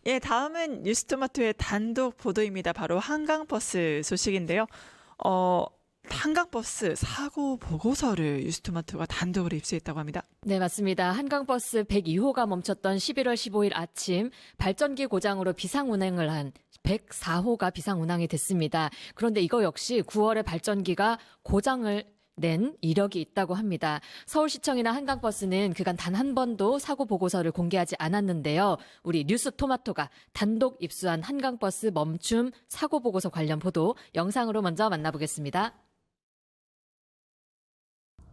예, 다음은 뉴스토마토의 단독 보도입니다. 바로 한강버스 소식인데요. 어, 한강버스 사고 보고서를 뉴스토마토가 단독으로 입수했다고 합니다. 네, 맞습니다. 한강버스 102호가 멈췄던 11월 15일 아침 발전기 고장으로 비상운행을 한 104호가 비상운항이 됐습니다. 그런데 이거 역시 9월에 발전기가 고장을 낸 이력이 있다고 합니다. 서울시청이나 한강버스는 그간 단 한 번도 사고 보고서를 공개하지 않았는데요. 우리 뉴스토마토가 단독 입수한 한강버스 멈춤 사고 보고서 관련 보도 영상으로 먼저 만나보겠습니다.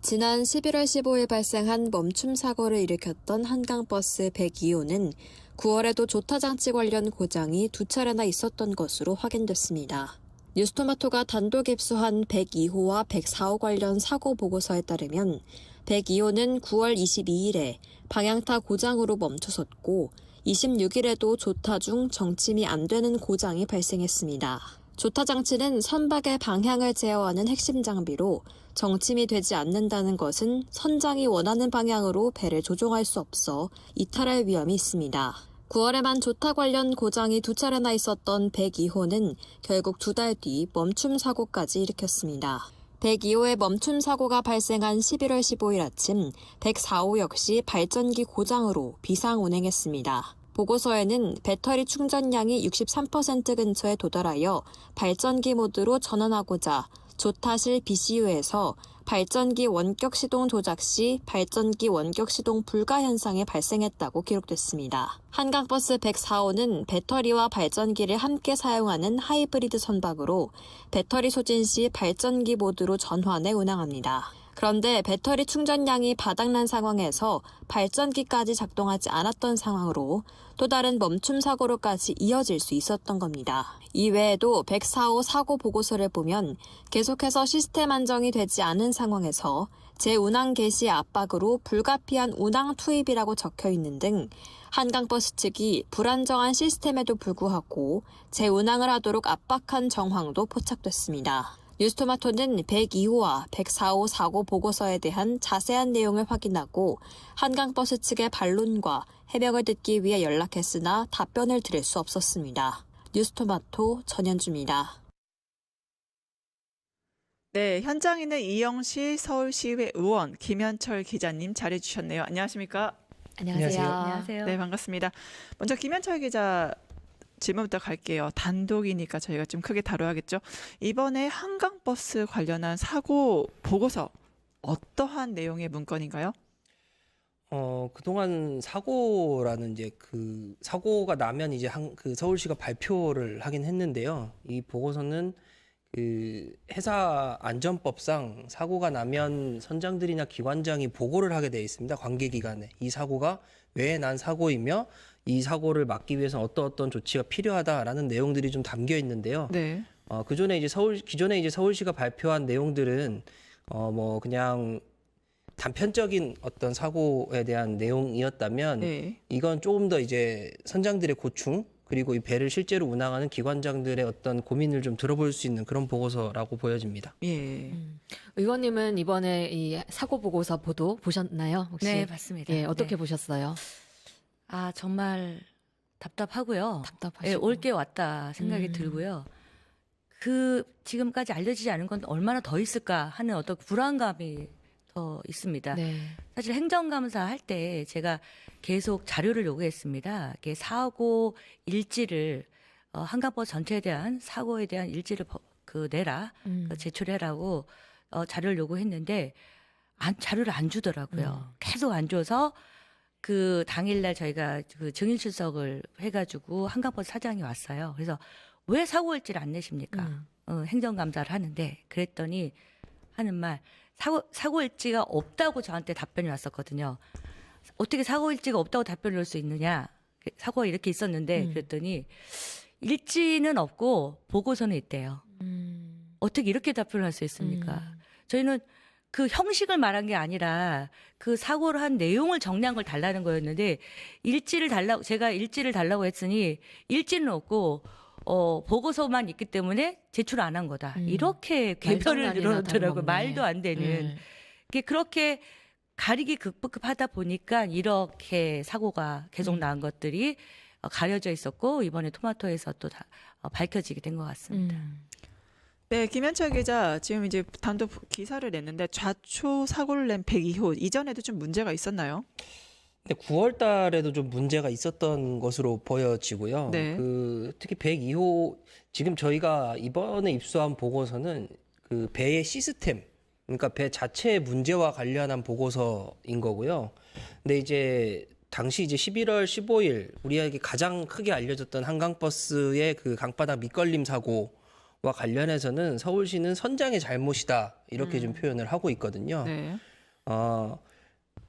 지난 11월 15일 발생한 멈춤 사고를 일으켰던 한강버스 102호는 9월에도 조타장치 관련 고장이 2차례나 있었던 것으로 확인됐습니다. 뉴스토마토가 단독 입수한 102호와 104호 관련 사고 보고서에 따르면 102호는 9월 22일에 방향타 고장으로 멈춰섰고 26일에도 조타 중 정침이 안 되는 고장이 발생했습니다. 조타 장치는 선박의 방향을 제어하는 핵심 장비로 정침이 되지 않는다는 것은 선장이 원하는 방향으로 배를 조종할 수 없어 이탈할 위험이 있습니다. 9월에만 조타 관련 고장이 2차례나 있었던 102호는 결국 2달 뒤 멈춤 사고까지 일으켰습니다. 102호의 멈춤 사고가 발생한 11월 15일 아침 104호 역시 발전기 고장으로 비상 운행했습니다. 보고서에는 배터리 충전량이 63% 근처에 도달하여 발전기 모드로 전환하고자 조타실 BCU에서 발전기 원격 시동 조작 시 발전기 원격 시동 불가 현상이 발생했다고 기록됐습니다. 한강버스 104호는 배터리와 발전기를 함께 사용하는 하이브리드 선박으로 배터리 소진 시 발전기 모드로 전환해 운항합니다. 그런데 배터리 충전량이 바닥난 상황에서 발전기까지 작동하지 않았던 상황으로 또 다른 멈춤 사고로까지 이어질 수 있었던 겁니다. 이외에도 104호 사고 보고서를 보면 계속해서 시스템 안정이 되지 않은 상황에서 재운항 개시 압박으로 불가피한 운항 투입이라고 적혀 있는 등 한강버스 측이 불안정한 시스템에도 불구하고 재운항을 하도록 압박한 정황도 포착됐습니다. 뉴스토마토는 102호와 104호 사고 보고서에 대한 자세한 내용을 확인하고 한강버스 측의 반론과 해명을 듣기 위해 연락했으나 답변을 들을 수 없었습니다. 뉴스토마토 전현주입니다. 네, 현장에는 이영실 서울시의회 의원 김현철 기자님 자리해주셨네요. 안녕하십니까? 안녕하세요. 안녕하세요. 네, 반갑습니다. 먼저 김현철 기자 질문부터 갈게요. 단독이니까 저희가 좀 크게 다뤄야겠죠. 이번에 한강버스 관련한 사고 보고서 어떠한 내용의 문건인가요? 그동안 사고라는 이제 그 사고가 나면 이제 그 서울시가 발표를 하긴 했는데요. 이 보고서는 그 회사 안전법상 사고가 나면 선장들이나 기관장이 보고를 하게 되어 있습니다. 관계기관에 이 사고가 왜 난 사고이며 이 사고를 막기 위해서 어떤 조치가 필요하다라는 내용들이 좀 담겨 있는데요. 네. 기존에 이제 서울시가 발표한 내용들은 뭐 그냥 단편적인 어떤 사고에 대한 내용이었다면 네. 이건 조금 더 이제 선장들의 고충 그리고 이 배를 실제로 운항하는 기관장들의 어떤 고민을 좀 들어볼 수 있는 그런 보고서라고 보여집니다. 예. 의원님은 이번에 이 사고 보고서 보도 보셨나요? 혹시? 네, 봤습니다. 예, 어떻게 네. 보셨어요? 아, 정말 답답하고요. 답답하시고. 예, 올 게 왔다 생각이 들고요. 지금까지 알려지지 않은 건 얼마나 더 있을까 하는 어떤 불안감이 더 있습니다. 네. 사실 행정감사 할 때 제가 계속 자료를 요구했습니다. 이게 사고 일지를 한강버스 전체에 대한 사고에 대한 일지를 내라, 제출해라고 자료를 요구했는데 자료를 안 주더라고요. 계속 안 줘서 그 당일날 저희가 그 증인 출석을 해가지고 한강버스 사장이 왔어요. 그래서 왜 사고 일지를 안 내십니까? 행정감사를 하는데 그랬더니 하는 말 사고 일지가 없다고 저한테 답변이 왔었거든요. 어떻게 사고 일지가 없다고 답변을 할 수 있느냐? 사고가 이렇게 있었는데 그랬더니 일지는 없고 보고서는 있대요. 어떻게 이렇게 답변을 할 수 있습니까? 저희는 그 형식을 말한 게 아니라 그 사고를 한 내용을 정리한 걸 달라는 거였는데 제가 일지를 달라고 했으니 일지는 없고 보고서만 있기 때문에 제출 안 한 거다. 이렇게 궤변을 늘어놓더라고요. 말도 안 되는. 그렇게 가리기 급급하다 보니까 이렇게 사고가 계속 나온 것들이 가려져 있었고 이번에 토마토에서 또 다 밝혀지게 된 것 같습니다. 네, 김현철 기자 지금 이제 단독 기사를 냈는데 좌초 사고를 낸 102호 이전에도 좀 문제가 있었나요? 근데 9월 달에도 좀 문제가 있었던 것으로 보여지고요. 네. 특히 102호 지금 저희가 이번에 입수한 보고서는 그 배의 시스템, 그러니까 배 자체의 문제와 관련한 보고서인 거고요. 근데 이제 당시 이제 11월 15일 우리에게 가장 크게 알려졌던 한강버스의 그 강바닥 밑걸림 사고와 관련해서는 서울시는 선장의 잘못이다 이렇게 좀 표현을 하고 있거든요. 네.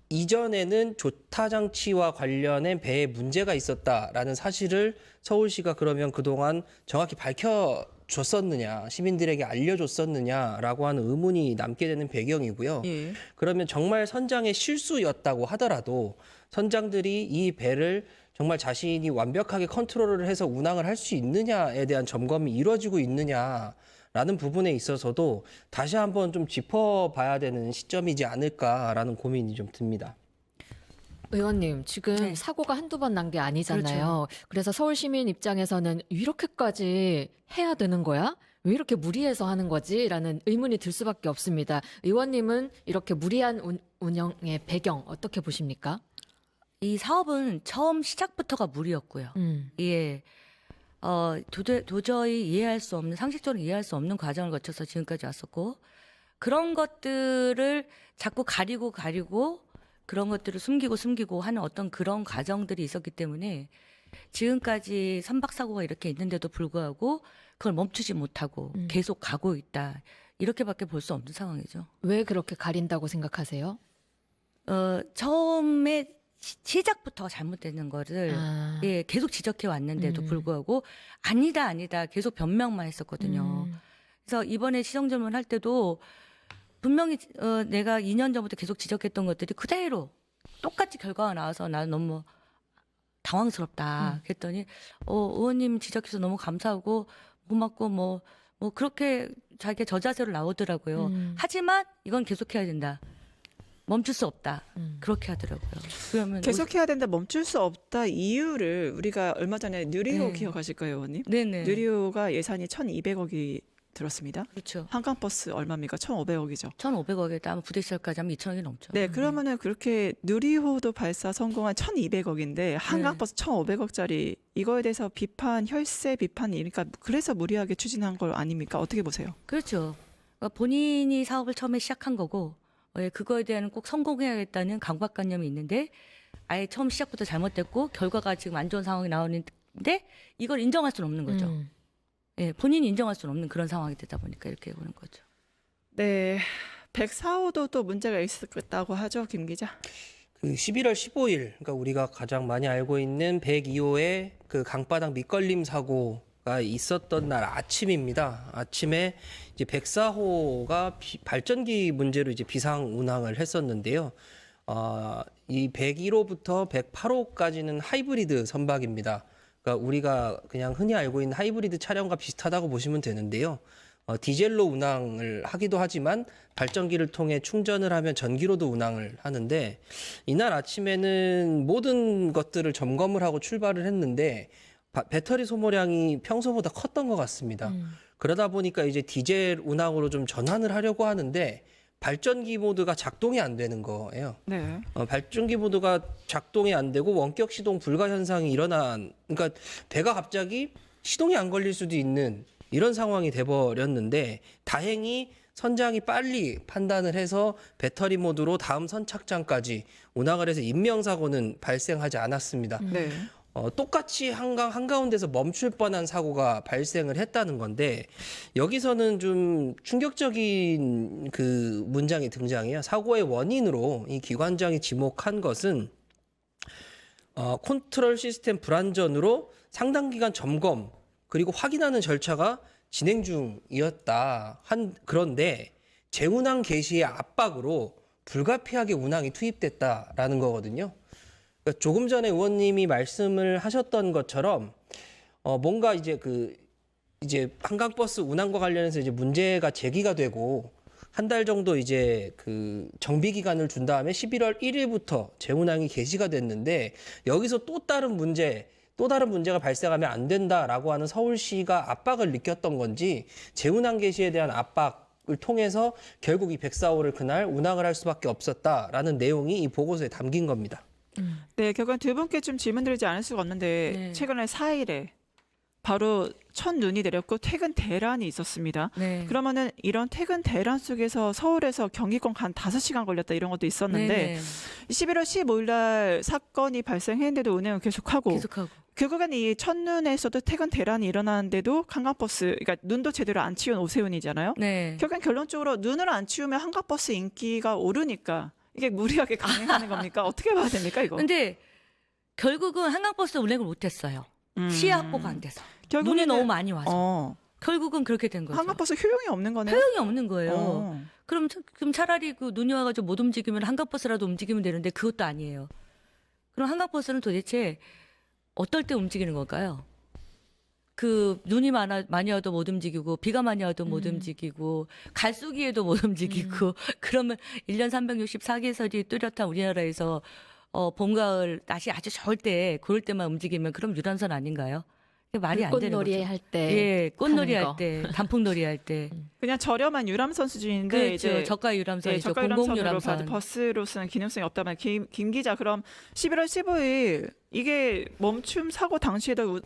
이전에는 조타 장치와 관련된 배에 문제가 있었다라는 사실을 서울시가 그러면 그동안 정확히 밝혀줬었느냐, 시민들에게 알려줬었느냐라고 하는 의문이 남게 되는 배경이고요. 예. 그러면 정말 선장의 실수였다고 하더라도 선장들이 이 배를 정말 자신이 완벽하게 컨트롤을 해서 운항을 할 수 있느냐에 대한 점검이 이루어지고 있느냐라는 부분에 있어서도 다시 한번 좀 짚어봐야 되는 시점이지 않을까라는 고민이 좀 듭니다. 의원님, 지금 네. 사고가 한두 번 난 게 아니잖아요. 그래서 서울 시민 입장에서는 이렇게까지 해야 되는 거야? 왜 이렇게 무리해서 하는 거지? 라는 의문이 들 수밖에 없습니다. 의원님은 이렇게 무리한 운영의 배경 어떻게 보십니까? 이 사업은 처음 시작부터가 무리였고요. 예. 도저히 이해할 수 없는, 상식적으로 이해할 수 없는 과정을 거쳐서 지금까지 왔었고, 그런 것들을 자꾸 가리고 그런 것들을 숨기고 하는 어떤 그런 과정들이 있었기 때문에 지금까지 선박사고가 이렇게 있는데도 불구하고 그걸 멈추지 못하고 계속 가고 있다. 이렇게밖에 볼 수 없는 상황이죠. 왜 그렇게 가린다고 생각하세요? 처음에 시작부터 잘못되는 거를 아. 예, 계속 지적해 왔는데도 불구하고 아니다 계속 변명만 했었거든요. 그래서 이번에 시정질문 할 때도 분명히 내가 2년 전부터 계속 지적했던 것들이 그대로 똑같이 결과가 나와서 나는 너무 당황스럽다. 그랬더니 의원님 지적해서 너무 감사하고 고맙고 뭐 그렇게 자기 저자세로 나오더라고요. 하지만 이건 계속해야 된다. 멈출 수 없다. 그렇게 하더라고요. 그러면 계속해야 된다, 멈출 수 없다 이유를 우리가 얼마 전에 누리호 네. 기억하실까요, 의원님? 네네. 누리호가 예산이 1,200억이 들었습니다. 그렇죠. 한강버스 얼마입니까? 1,500억이죠. 1,500억에다 아마 부대시설까지 하면 2,000억이 넘죠. 네, 그러면은 그렇게 누리호도 발사 성공한 1,200억인데 한강버스 1,500억짜리 이거에 대해서 혈세 비판이니까 그래서 무리하게 추진한 걸 아닙니까? 어떻게 보세요? 그렇죠. 그러니까 본인이 사업을 처음에 시작한 거고 그거에 대한 꼭 성공해야겠다는 강박관념이 있는데 아예 처음 시작부터 잘못됐고 결과가 지금 안 좋은 상황이 나오는데 이걸 인정할 수는 없는 거죠. 예, 본인이 인정할 수는 없는 그런 상황이 되다 보니까 이렇게 보는 거죠. 네, 104호도 또 문제가 있었다고 하죠, 김 기자. 그 11월 15일, 그러니까 우리가 가장 많이 알고 있는 102호의 그 강바닥 밑걸림 사고가 있었던 날 아침입니다. 아침에 이제 104호가 발전기 문제로 이제 비상 운항을 했었는데요. 이 101호부터 108호까지는 하이브리드 선박입니다. 그러니까 우리가 그냥 흔히 알고 있는 하이브리드 차량과 비슷하다고 보시면 되는데요. 디젤로 운항을 하기도 하지만 발전기를 통해 충전을 하면 전기로도 운항을 하는데 이날 아침에는 모든 것들을 점검을 하고 출발을 했는데 배터리 소모량이 평소보다 컸던 것 같습니다. 그러다 보니까 이제 디젤 운항으로 좀 전환을 하려고 하는데 발전기 모드가 작동이 안 되는 거예요. 네. 발전기 모드가 작동이 안 되고 원격 시동 불가 현상이 그러니까 배가 갑자기 시동이 안 걸릴 수도 있는 이런 상황이 돼버렸는데 다행히 선장이 빨리 판단을 해서 배터리 모드로 다음 선착장까지 운항을 해서 인명사고는 발생하지 않았습니다. 네. 똑같이 한강 한가운데서 멈출 뻔한 사고가 발생을 했다는 건데 여기서는 좀 충격적인 그 문장이 등장해요. 사고의 원인으로 이 기관장이 지목한 것은 컨트롤 시스템 불안전으로 상당 기간 점검 그리고 확인하는 절차가 진행 중이었다. 그런데 재운항 개시의 압박으로 불가피하게 운항이 투입됐다라는 거거든요. 그러니까 조금 전에 의원님이 말씀을 하셨던 것처럼 뭔가 이제 이제 한강버스 운항과 관련해서 이제 문제가 제기가 되고 한 달 정도 이제 그 정비 기간을 준 다음에 11월 1일부터 재운항이 개시가 됐는데 여기서 또 다른 문제 또 다른 문제가 발생하면 안 된다라고 하는 서울시가 압박을 느꼈던 건지 재운항 개시에 대한 압박을 통해서 결국 이 104호를 그날 운항을 할 수밖에 없었다라는 내용이 이 보고서에 담긴 겁니다. 네, 결국엔 두 분께 좀 질문드리지 않을 수가 없는데 네. 최근에 4일에 바로 첫 눈이 내렸고 퇴근 대란이 있었습니다. 네. 그러면은 이런 퇴근 대란 속에서 서울에서 경기권 간 5시간 걸렸다 이런 것도 있었는데 네네. 11월 15일 날 사건이 발생했는데도 운행을 계속하고 계속하고. 결국엔 이 첫눈에서도 퇴근 대란이 일어나는데도 한강버스, 그러니까 눈도 제대로 안 치운 오세훈이잖아요. 네. 결국엔 결론적으로 눈을 안 치우면 한강버스 인기가 오르니까 이게 무리하게 강행하는 겁니까? 어떻게 봐야 됩니까 이거? 근데 결국은 한강버스 운행을 못했어요. 시야 확보가 안 돼서. 눈이 너무 많이 와서. 결국은 그렇게 된 거죠. 한강버스 효용이 없는 거네요. 효용이 없는 거예요. 어. 그럼 차라리 그 눈이 와가지고 못 움직이면 한강버스라도 움직이면 되는데 그것도 아니에요. 그럼 한강버스는 도대체 어떨 때 움직이는 걸까요? 그 눈이 많이 와도 못 움직이고 비가 많이 와도 못 움직이고 갈수기에도 못 움직이고 그러면 1년 364개설이 뚜렷한 우리나라에서 봄, 가을 날씨 아주 좋을 때 그럴 때만 움직이면 그럼 유람선 아닌가요? 이게 말이 안 되는 꽃놀이 거죠. 할 때, 예, 꽃놀이 타는 할 거. 때, 단풍놀이 할 때. 그냥 저렴한 유람선 수준인데 그렇죠. 이제 저가 네, 유람선이죠. 저가 공공 유람선으로 유람선. 봐도 버스로서는 기능성이 없다면 김 기자 그럼 11월 15일 이게 멈춤 사고 당시에도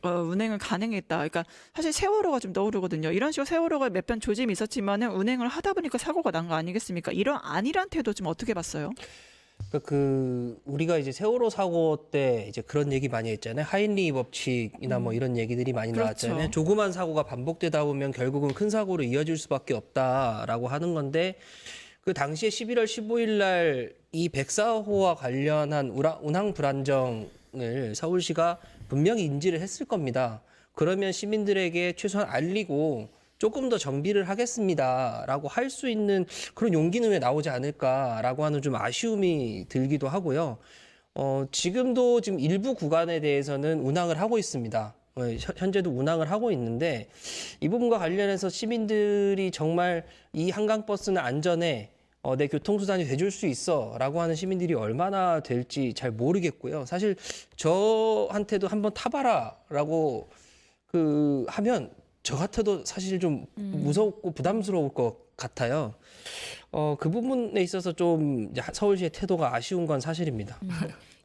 운행을 가능했다. 그러니까 사실 세월호가 좀 떠오르거든요. 이런 식으로 세월호가 몇 번 조짐이 있었지만은 운행을 하다 보니까 사고가 난 거 아니겠습니까? 이런 안일한 태도 좀 어떻게 봤어요? 그러니까 우리가 이제 세월호 사고 때 이제 그런 얘기 많이 했잖아요. 하인리 법칙이나 뭐 이런 얘기들이 많이 그렇죠. 나왔잖아요. 조그만 사고가 반복되다 보면 결국은 큰 사고로 이어질 수밖에 없다라고 하는 건데 그 당시에 11월 15일 날 이 104호와 관련한 운항 불안정을 서울시가 분명히 인지를 했을 겁니다. 그러면 시민들에게 최소한 알리고 조금 더 정비를 하겠습니다라고 할 수 있는 그런 용기는 왜 나오지 않을까라고 하는 좀 아쉬움이 들기도 하고요. 지금도 지금 일부 구간에 대해서는 운항을 하고 있습니다. 현재도 운항을 하고 있는데 이 부분과 관련해서 시민들이 정말 이 한강버스는 안전해 내 교통수단이 돼줄 수 있어라고 하는 시민들이 얼마나 될지 잘 모르겠고요. 사실 저한테도 한번 타봐라라고 하면 저 같아도 사실 좀 무섭고 부담스러울 것 같아요. 그 부분에 있어서 좀 이제 서울시의 태도가 아쉬운 건 사실입니다.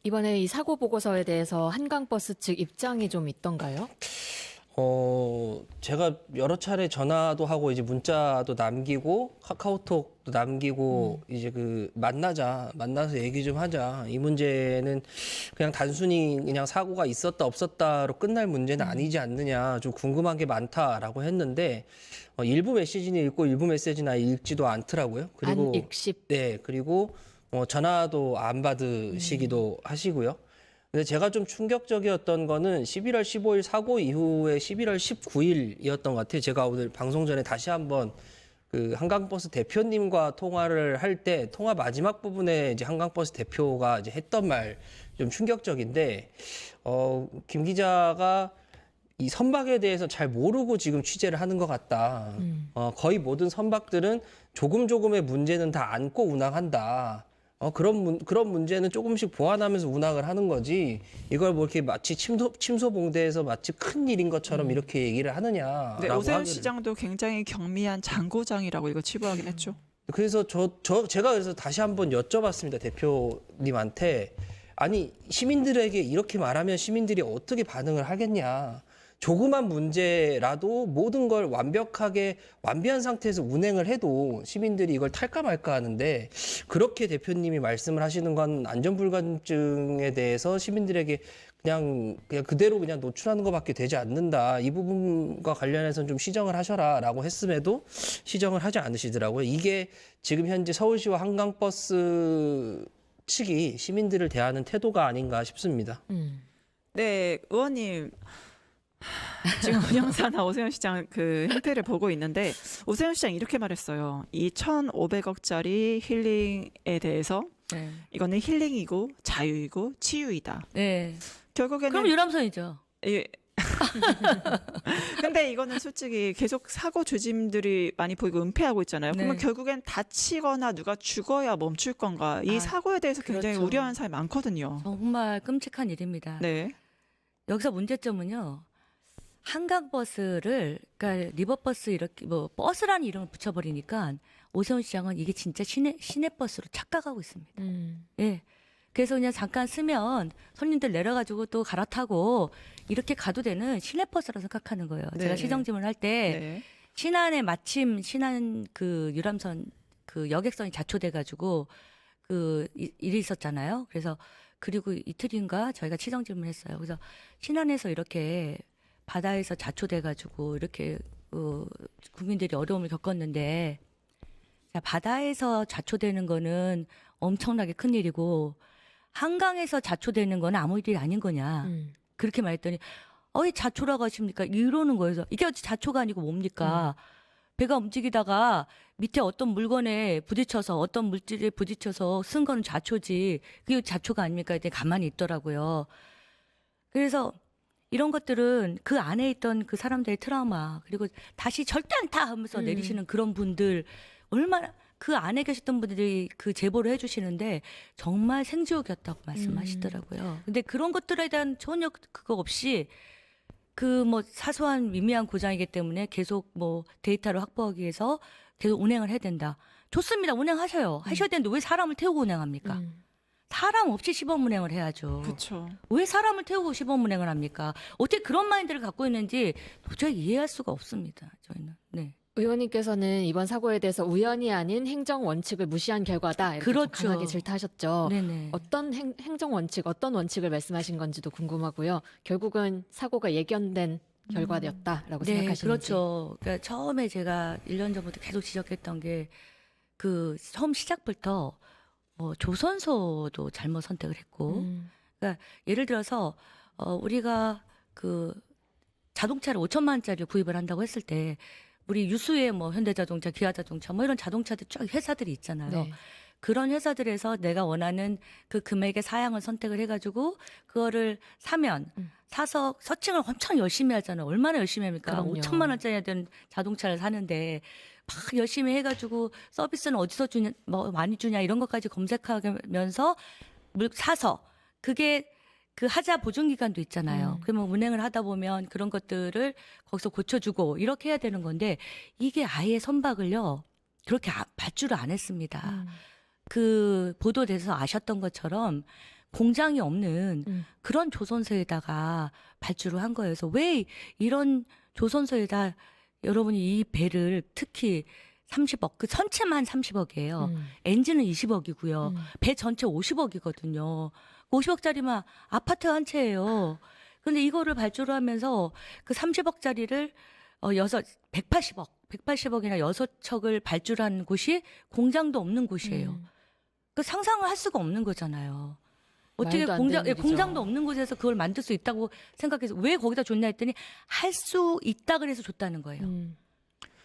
이번에 이 사고 보고서에 대해서 한강버스 측 입장이 좀 있던가요? 제가 여러 차례 전화도 하고 이제 문자도 남기고 카카오톡도 남기고 이제 만나서 얘기 좀 하자. 이 문제는 그냥 단순히 그냥 사고가 있었다 없었다로 끝날 문제는 아니지 않느냐. 좀 궁금한 게 많다라고 했는데 일부 메시지는 읽고 일부 메시지는 읽지도 않더라고요. 그리고 안 읽씹. 네, 그리고 전화도 안 받으시기도 하시고요. 근데 제가 좀 충격적이었던 거는 11월 15일 사고 이후에 11월 19일이었던 것 같아요. 제가 오늘 방송 전에 다시 한번 그 한강버스 대표님과 통화를 할 때 통화 마지막 부분에 이제 한강버스 대표가 이제 했던 말 좀 충격적인데 김 기자가 이 선박에 대해서 잘 모르고 지금 취재를 하는 것 같다. 거의 모든 선박들은 조금의 문제는 다 안고 운항한다. 그런 문제는 조금씩 보완하면서 운항을 하는 거지. 이걸 뭐 이렇게 마치 침소봉대에서 마치 큰 일인 것처럼 이렇게 얘기를 하느냐. 네, 오세훈 시장도 굉장히 경미한 장고장이라고 이거 치부하긴 했죠. 그래서 제가 그래서 다시 한번 여쭤봤습니다. 대표님한테. 아니, 시민들에게 이렇게 말하면 시민들이 어떻게 반응을 하겠냐. 조그만 문제라도 모든 걸 완비한 상태에서 운행을 해도 시민들이 이걸 탈까 말까 하는데 그렇게 대표님이 말씀을 하시는 건 안전불감증에 대해서 시민들에게 그냥 그대로 그냥 노출하는 것밖에 되지 않는다. 이 부분과 관련해서는 좀 시정을 하셔라라고 했음에도 시정을 하지 않으시더라고요. 이게 지금 현재 서울시와 한강버스 측이 시민들을 대하는 태도가 아닌가 싶습니다. 네, 의원님. 지금 운영사나 오세훈 시장 그 행태를 보고 있는데 오세훈 시장 이렇게 말했어요. 이 1,500억짜리 힐링에 대해서 네. 이거는 힐링이고 자유이고 치유이다. 네. 결국에는 그럼 유람선이죠. 예. 근데 이거는 솔직히 계속 사고 조짐들이 많이 보이고 은폐하고 있잖아요. 그러면 네. 결국엔 다치거나 누가 죽어야 멈출 건가? 이 사고에 대해서 굉장히 그렇죠. 우려하는 사람이 많거든요. 정말 끔찍한 일입니다. 네. 여기서 문제점은요. 한강버스를 그러니까 리버버스 이렇게 뭐 버스라는 이름을 붙여버리니까 오세훈 시장은 이게 진짜 시내버스로 착각하고 있습니다. 예. 그래서 그냥 잠깐 쓰면 손님들 내려가지고 또 갈아타고 이렇게 가도 되는 시내버스라 생각하는 거예요. 네. 제가 시정질문을 할 때 네. 신안에 마침 신안 그 유람선 그 여객선이 자초돼가지고 그 일이 있었잖아요. 그래서 그리고 이틀인가 저희가 시정 질문했어요. 그래서 신안에서 이렇게 바다에서 자초돼가지고 이렇게 국민들이 어려움을 겪었는데 자, 바다에서 자초되는 거는 엄청나게 큰 일이고 한강에서 자초되는 건 아무 일이 아닌 거냐 그렇게 말했더니 왜 자초라고 하십니까? 이러는 거예요. 이게 자초가 아니고 뭡니까? 배가 움직이다가 밑에 어떤 물건에 부딪혀서 어떤 물질에 부딪혀서 쓴 거는 자초지 그게 자초가 아닙니까? 이제 가만히 있더라고요. 그래서 이런 것들은 그 안에 있던 그 사람들의 트라우마 그리고 다시 절대 않다 하면서 내리시는 그런 분들 얼마나 그 안에 계셨던 분들이 그 제보를 해주시는데 정말 생지옥이었다고 말씀하시더라고요. 근데 그런 것들에 대한 전혀 그거 없이 그 뭐 사소한 미미한 고장이기 때문에 계속 뭐 데이터를 확보하기 위해서 계속 운행을 해야 된다. 좋습니다. 운행하셔요. 하셔야 되는데 왜 사람을 태우고 운행합니까? 사람 없이 시범 운행을 해야죠. 그렇죠. 왜 사람을 태우고 시범 운행을 합니까? 어떻게 그런 마인드를 갖고 있는지 도저히 이해할 수가 없습니다. 저희는. 네. 의원님께서는 이번 사고에 대해서 우연이 아닌 행정 원칙을 무시한 결과다 이렇게 좀 그렇죠. 강하게 질타하셨죠. 네네. 어떤 행정 원칙, 어떤 원칙을 말씀하신 건지도 궁금하고요. 결국은 사고가 예견된 결과였다라고 네, 생각하시는지. 그렇죠. 그러니까 처음에 제가 1년 전부터 계속 지적했던 게 그 처음 시작부터 조선소도 잘못 선택을 했고, 그러니까 예를 들어서 우리가 그 자동차를 5천만 원짜리 구입을 한다고 했을 때 우리 유수의 뭐 현대자동차, 기아자동차 뭐 이런 자동차들 쫙 회사들이 있잖아요. 네. 그런 회사들에서 내가 원하는 그 금액의 사양을 선택을 해가지고 그거를 사면 사서 서칭을 엄청 열심히 하잖아요. 얼마나 열심히 합니까? 그럼요. 5천만 원짜리 된 자동차를 사는데 막 열심히 해가지고 서비스는 어디서 주냐, 뭐 많이 주냐 이런 것까지 검색하면서 사서 그게 그 하자 보증 기간도 있잖아요. 그러면 운행을 하다 보면 그런 것들을 거기서 고쳐주고 이렇게 해야 되는 건데 이게 아예 선박을요 그렇게 발주를 안 했습니다. 그 보도돼서 아셨던 것처럼 공장이 없는 그런 조선소에다가 발주를 한 거예요. 그래서 왜 이런 조선소에다 여러분이 이 배를 특히 30억, 그 선체만 30억이에요. 엔진은 20억이고요. 배 전체 50억이거든요. 50억짜리만 아파트 한 채예요. 근데 이거를 발주를 하면서 그 30억짜리를 180억이나 6척을 발주한 곳이 공장도 없는 곳이에요. 그 상상을 할 수가 없는 거잖아요. 어떻게 말도 안 되는 일이죠. 공장도 없는 곳에서 그걸 만들 수 있다고 생각해서 왜 거기다 줬냐 했더니 할 수 있다 그래서 줬다는 거예요.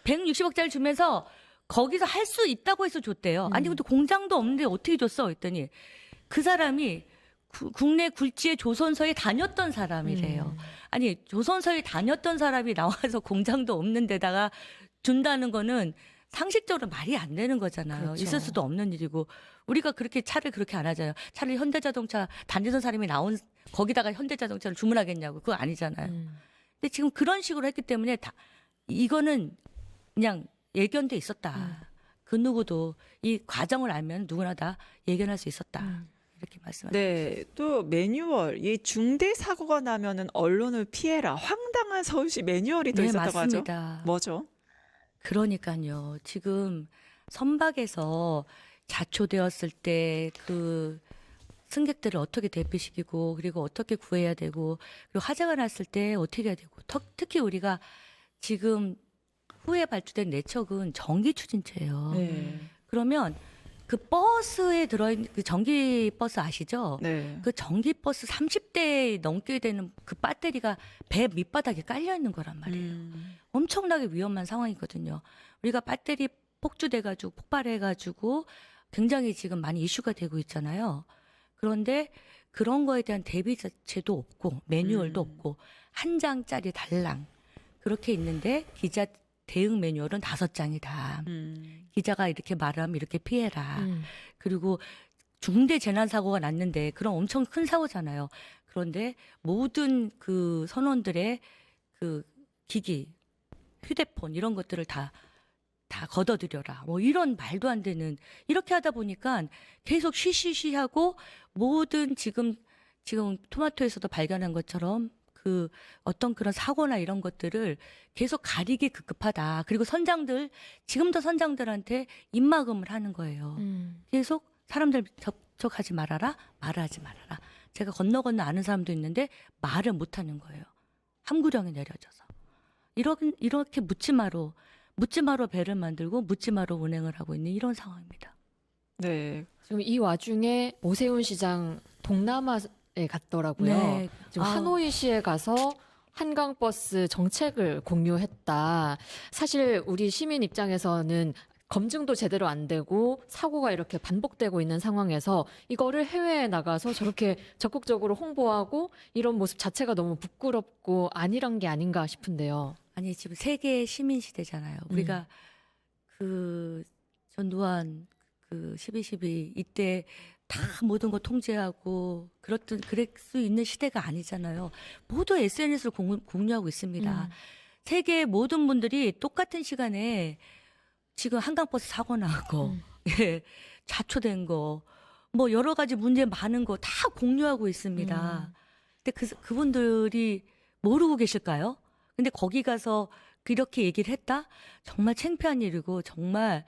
160억짜리 주면서 거기서 할 수 있다고 해서 줬대요. 아니 근데 공장도 없는데 어떻게 줬어? 했더니 그 사람이 국내 굴지의 조선소에 다녔던 사람이래요. 아니 조선소에 다녔던 사람이 나와서 공장도 없는 데다가 준다는 거는 상식적으로 말이 안 되는 거잖아요. 그렇죠. 있을 수도 없는 일이고 우리가 그렇게 차를 그렇게 안 하잖아요. 차를 현대자동차 다니던 사람이 나온 거기다가 현대자동차를 주문하겠냐고 그거 아니잖아요. 근데 지금 그런 식으로 했기 때문에 이거는 그냥 예견돼 있었다. 그 누구도 이 과정을 알면 누구나 다 예견할 수 있었다. 이렇게 말씀하셨습니다. 네, 또 매뉴얼, 이 중대 사고가 나면은 언론을 피해라. 황당한 서울시 매뉴얼이 또 네, 있었다고 맞습니다. 하죠. 뭐죠? 그러니까요. 지금 선박에서 자초되었을 때 그 승객들을 어떻게 대피시키고 그리고 어떻게 구해야 되고 그리고 화재가 났을 때 어떻게 해야 되고 특히 우리가 지금 후에 발주된 4척은 전기 추진체예요. 네. 그러면 그 버스에 들어있는 그 전기 버스 아시죠? 네. 그 전기 버스 30대 넘게 되는 그 배터리가 배 밑바닥에 깔려 있는 거란 말이에요. 엄청나게 위험한 상황이거든요. 우리가 배터리 폭주돼가지고 폭발해가지고 굉장히 지금 많이 이슈가 되고 있잖아요. 그런데 그런 거에 대한 대비 자체도 없고 매뉴얼도 없고 한 장짜리 달랑 그렇게 있는데 기자 대응 매뉴얼은 5장이다. 기자가 이렇게 말하면 이렇게 피해라. 그리고 중대 재난 사고가 났는데 그런 엄청 큰 사고잖아요. 그런데 모든 그 선원들의 그 기기, 휴대폰 이런 것들을 다 걷어들여라. 뭐 이런 말도 안 되는 이렇게 하다 보니까 계속 쉬쉬쉬하고 모든 지금 토마토에서도 발견한 것처럼 그 어떤 그런 사고나 이런 것들을 계속 가리기 급급하다. 그리고 지금도 선장들한테 입막음을 하는 거예요. 계속 사람들 접촉하지 말아라, 말하지 말아라. 제가 건너 아는 사람도 있는데 말을 못 하는 거예요. 함구령이 내려져서. 이렇게 묻지마로 배를 만들고 묻지마로 운행을 하고 있는 이런 상황입니다. 네. 지금 이 와중에 오세훈 시장 동남아에 갔더라고요. 네. 지금 하노이시에 가서 한강버스 정책을 공유했다. 사실 우리 시민 입장에서는 검증도 제대로 안 되고 사고가 이렇게 반복되고 있는 상황에서 이거를 해외에 나가서 저렇게 적극적으로 홍보하고 이런 모습 자체가 너무 부끄럽고 아니란 게 아닌가 싶은데요. 아니 지금 세계 시민 시대잖아요. 우리가 그 전두환 그 12.12 이때 다 모든 거 통제하고 그럴 수 있는 시대가 아니잖아요. 모두 SNS를 공유하고 있습니다. 세계 모든 분들이 똑같은 시간에 지금 한강버스 사고 나고 예, 자초된 거 뭐 여러 가지 문제 많은 거 다 공유하고 있습니다. 근데 그분들이 모르고 계실까요? 근데 거기 가서 그렇게 얘기를 했다? 정말 창피한 일이고 정말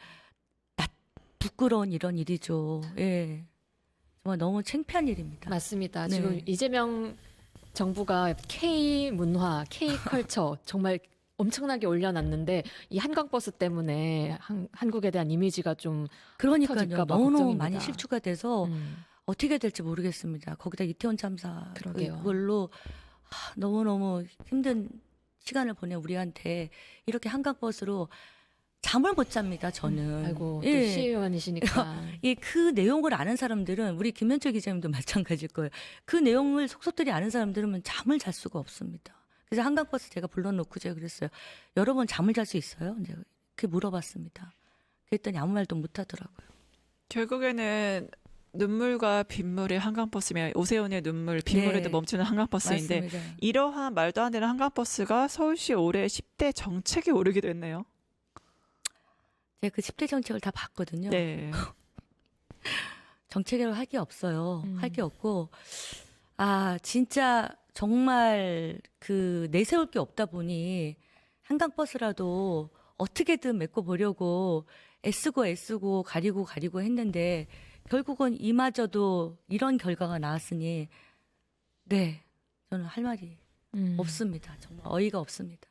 부끄러운 이런 일이죠. 예. 정말 너무 창피한 일입니다. 맞습니다. 네. 지금 이재명 정부가 K 문화, K 컬처 정말 엄청나게 올려놨는데 이 한강버스 때문에 한국에 대한 이미지가 좀 그러니까요. 터질까 봐 너무너무 걱정입니다. 많이 실추가 돼서 어떻게 될지 모르겠습니다. 거기다 이태원 참사 그러게요. 그걸로 너무너무 힘든 시간을 보내 우리한테 이렇게 한강버스로 잠을 못 잡니다. 저는. 아이고 또 예. 시의원이시니까. 그 내용을 아는 사람들은 우리 김현철 기자님도 마찬가지일 거예요. 그 내용을 속속들이 아는 사람들은 잠을 잘 수가 없습니다. 그래서 한강버스 제가 불러놓고 제가 그랬어요. 여러분 잠을 잘 수 있어요? 이제 그렇게 물어봤습니다. 그랬더니 아무 말도 못하더라고요. 결국에는 눈물과 빗물의 한강버스면 오세훈의 눈물, 빗물에도 네. 멈추는 한강버스인데 맞습니다. 이러한 말도 안 되는 한강버스가 서울시 올해 10대 정책에 오르기도 했네요. 제가 그 10대 정책을 다 봤거든요. 네. 정책으로 할 게 없어요. 할 게 음. 없고 진짜 정말 내세울 게 없다 보니 한강버스라도 어떻게든 메꿔보려고 애쓰고 가리고 했는데 결국은 이마저도 이런 결과가 나왔으니 저는 할 말이 없습니다. 정말 어이가 없습니다.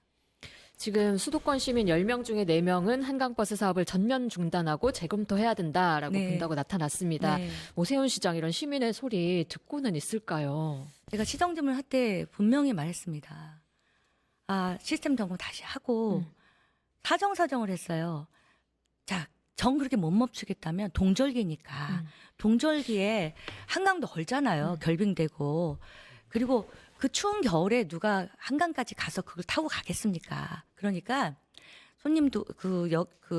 지금 수도권 시민 10명 중에 4명은 한강버스 사업을 전면 중단하고 재검토해야 된다라고 네. 본다고 나타났습니다. 네. 오세훈 시장 이런 시민의 소리 듣고는 있을까요? 제가 시정질문 할 때 분명히 말했습니다. 시스템 점검 다시 하고 사정을 했어요. 자, 정 그렇게 못 멈추겠다면 동절기니까 동절기에 한강도 얼잖아요. 결빙되고. 그리고 그 추운 겨울에 누가 한강까지 가서 그걸 타고 가겠습니까? 그러니까 손님도 그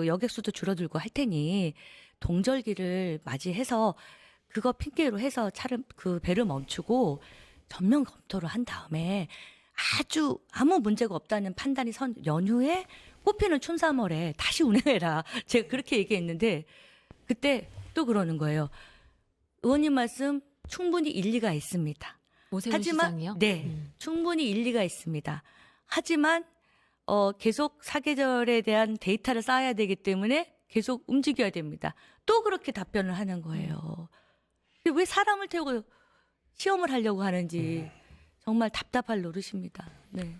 여객수도 줄어들고 할 테니 동절기를 맞이해서 그거 핑계로 해서 배를 멈추고 전면 검토를 한 다음에 아주 아무 문제가 없다는 판단이 연휴에 꽃피는 춘삼월에 다시 운행해라. 제가 그렇게 얘기했는데 그때 또 그러는 거예요. 의원님 말씀 충분히 일리가 있습니다. 오세훈 시장이요? 네, 충분히 일리가 있습니다. 하지만 계속 사계절에 대한 데이터를 쌓아야 되기 때문에 계속 움직여야 됩니다. 또 그렇게 답변을 하는 거예요. 왜 사람을 태우고 시험을 하려고 하는지 정말 답답할 노릇입니다. 네.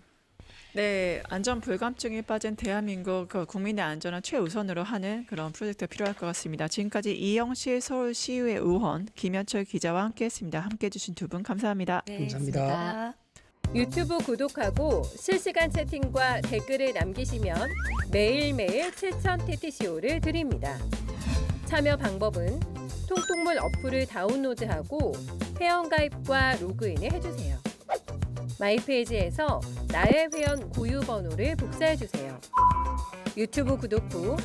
네, 안전 불감증에 빠진 대한민국 국민의 안전을 최우선으로 하는 그런 프로젝트가 필요할 것 같습니다. 지금까지 이영실 서울시의회 의원, 김현철 기자와 함께했습니다. 함께해 주신 두 분 감사합니다. 네, 감사합니다. 고맙습니다. 유튜브 구독하고 실시간 채팅과 댓글을 남기시면 매일매일 실천 TTCO를 드립니다. 참여 방법은 통통물 어플을 다운로드하고 회원가입과 로그인을 해주세요. 마이페이지에서 나의 회원 고유 번호를 복사해주세요. 유튜브 구독 후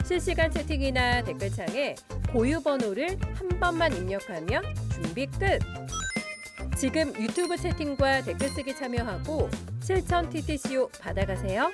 실시간 채팅이나 댓글창에 고유 번호를 한 번만 입력하면 준비 끝! 지금 유튜브 채팅과 댓글 쓰기 참여하고 실천 TTCO 받아가세요.